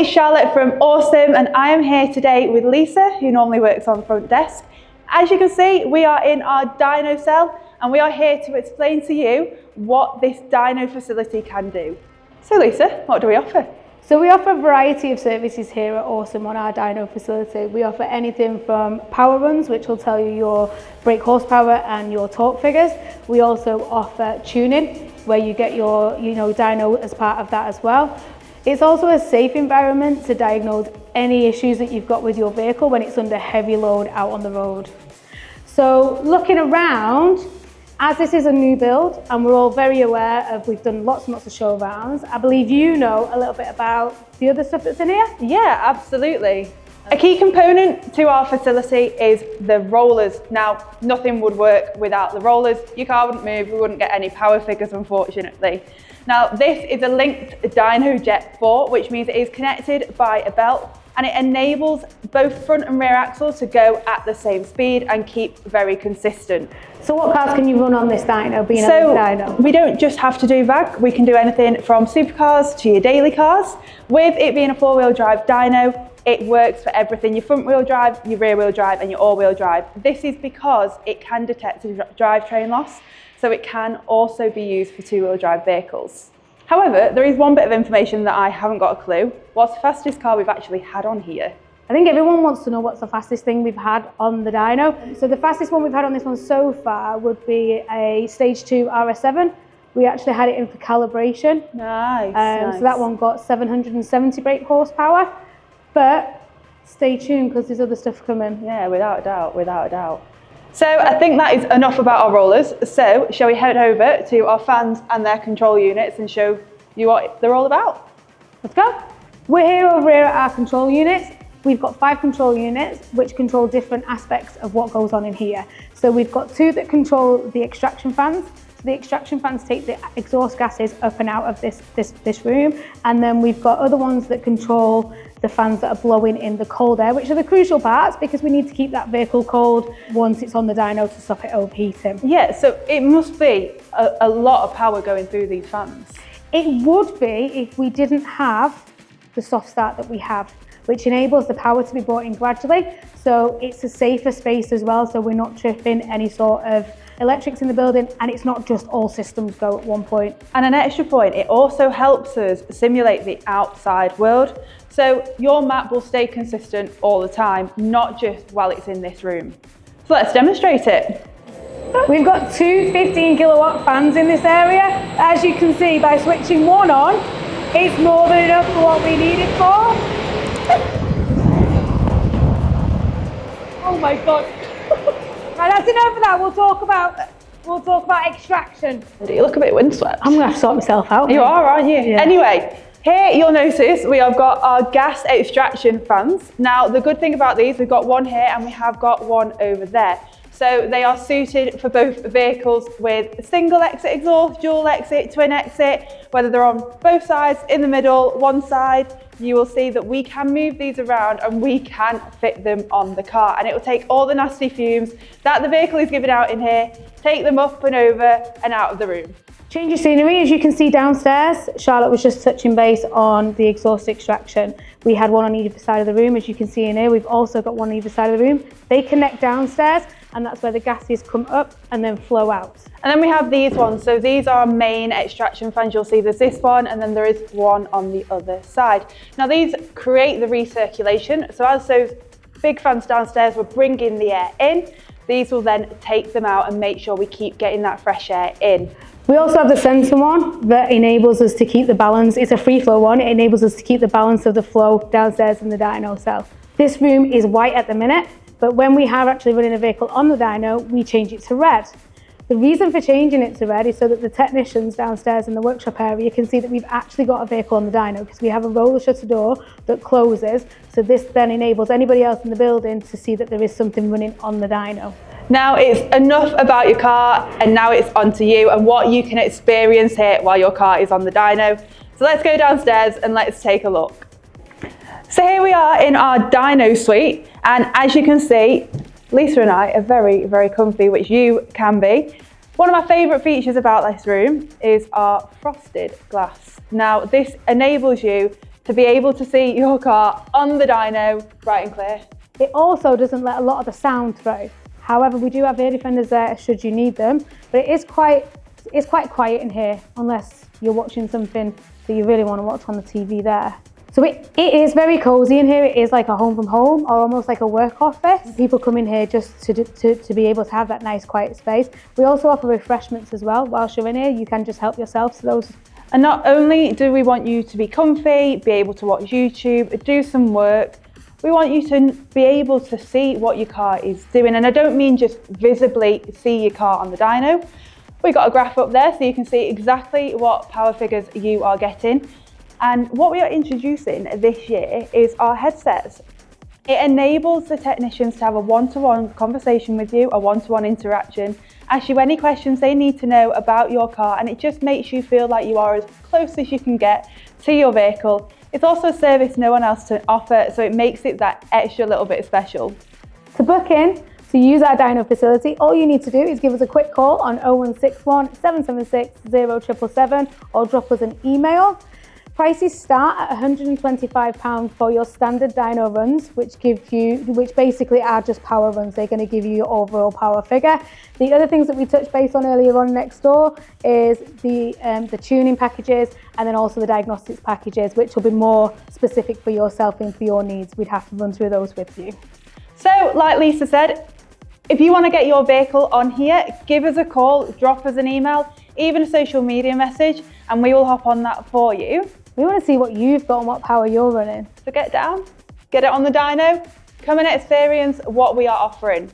it's Charlotte from Awesome, and I am here today with Lisa, who normally works on front desk. As you can see, we are in our dyno cell, and we are here to explain to you what this dyno facility can do. So Lisa, what do we offer? So we offer a variety of services here at Awesome on our dyno facility. We offer anything from power runs, which will tell you your brake horsepower and your torque figures. We also offer tuning, where you get your dyno as part of that as well. It's also a safe environment to diagnose any issues that you've got with your vehicle when it's under heavy load out on the road. So looking around, as this is a new build and we're all very aware of, we've done lots and lots of show rounds, I believe you know a little bit about the other stuff that's in here? Yeah, absolutely. A key component to our facility is the rollers. Now, nothing would work without the rollers. Your car wouldn't move, we wouldn't get any power figures, unfortunately. Now, this is a linked dyno jet 4, which means it is connected by a belt, and it enables both front and rear axles to go at the same speed and keep very consistent. So what cars can you run on this dyno, being a dyno? We don't just have to do VAG, we can do anything from supercars to your daily cars. With it being a four-wheel drive dyno, it works for everything, your front wheel drive, your rear wheel drive and your all-wheel drive. This is because it can detect a drivetrain loss, so it can also be used for two-wheel drive vehicles. However, there is one bit of information that I haven't got a clue. What's the fastest car we've actually had on here? I think everyone wants to know what's the fastest thing we've had on the dyno. So the fastest one we've had on this one so far would be a Stage 2 RS7. We actually had it in for calibration. Nice. So that one got 770 brake horsepower. But stay tuned because there's other stuff coming. Yeah, without a doubt, without a doubt. So I think that is enough about our rollers. So shall we head over to our fans and their control units and show you what they're all about? Let's go. We're here over here at our control units. We've got 5 control units which control different aspects of what goes on in here. So we've got 2 that control the extraction fans. So the extraction fans take the exhaust gases up and out of this room. And then we've got other ones that control the fans that are blowing in the cold air, which are the crucial parts because we need to keep that vehicle cold once it's on the dyno to stop it overheating. Yeah, so it must be a lot of power going through these fans. It would be if we didn't have the soft start that we have, which enables the power to be brought in gradually. So it's a safer space as well, so we're not tripping any sort of electrics in the building, and it's not just all systems go at one point. And an extra point, it also helps us simulate the outside world. So your map will stay consistent all the time, not just while it's in this room. So let's demonstrate it. We've got 2 15 kilowatt fans in this area. As you can see, by switching one on, it's more than enough for what we need it for. Oh my God. Right, that's enough of that. We'll talk about extraction. You look a bit windswept. I'm gonna have to sort myself out. You are, aren't you? Yeah. Anyway, here you'll notice we have got our gas extraction fans. Now, the good thing about these, we've got one here and we have got one over there. So they are suited for both vehicles with single exit exhaust, dual exit, twin exit, whether they're on both sides, in the middle, one side. You will see that we can move these around and we can fit them on the car, and it will take all the nasty fumes that the vehicle is giving out in here, take them up and over and out of the room. Change of scenery, as you can see downstairs, Charlotte was just touching base on the exhaust extraction. We had one on either side of the room, as you can see in here. We've also got one on either side of the room. They connect downstairs, and that's where the gases come up and then flow out. And then we have these ones. So these are our main extraction fans. You'll see there's this one, and then there is one on the other side. Now these create the recirculation. So as those big fans downstairs were bringing the air in, these will then take them out and make sure we keep getting that fresh air in. We also have the sensor one that enables us to keep the balance. It's a free flow one. It enables us to keep the balance of the flow downstairs in the dyno cell. This room is white at the minute, but when we are actually running a vehicle on the dyno, we change it to red. The reason for changing it to red is so that the technicians downstairs in the workshop area can see that we've actually got a vehicle on the dyno, because we have a roller shutter door that closes. So this then enables anybody else in the building to see that there is something running on the dyno. Now it's enough about your car, and now it's onto you and what you can experience here while your car is on the dyno. So let's go downstairs and let's take a look. So here we are in our dyno suite, and as you can see, Lisa and I are very, very comfy, which you can be. One of my favourite features about this room is our frosted glass. Now this enables you to be able to see your car on the dyno bright and clear. It also doesn't let a lot of the sound through. However, we do have ear defenders there should you need them, but it's quite quiet in here unless you're watching something that you really want to watch on the TV there. So it is very cozy in here. It is like a home from home or almost like a work office. People come in here just to be able to have that nice quiet space. We also offer refreshments as well. Whilst you're in here, you can just help yourself to those. And not only do we want you to be comfy, be able to watch YouTube, do some work, we want you to be able to see what your car is doing. And I don't mean just visibly see your car on the dyno. We've got a graph up there so you can see exactly what power figures you are getting. And what we are introducing this year is our headsets. It enables the technicians to have a one-to-one conversation with you, a one-to-one interaction, ask you any questions they need to know about your car, and it just makes you feel like you are as close as you can get to your vehicle. It's also a service no one else can offer, so it makes it that extra little bit special. To book in, to use our dyno facility, all you need to do is give us a quick call on 0161 776 0777 or drop us an email. Prices start at £125 for your standard dyno runs, which basically are just power runs. They're going to give you your overall power figure. The other things that we touched base on earlier on next door is the tuning packages and then also the diagnostics packages, which will be more specific for yourself and for your needs. We'd have to run through those with you. So, like Lisa said, if you want to get your vehicle on here, give us a call, drop us an email, even a social media message, and we will hop on that for you. We want to see what you've got and what power you're running. So get down, get it on the dyno, come and experience what we are offering.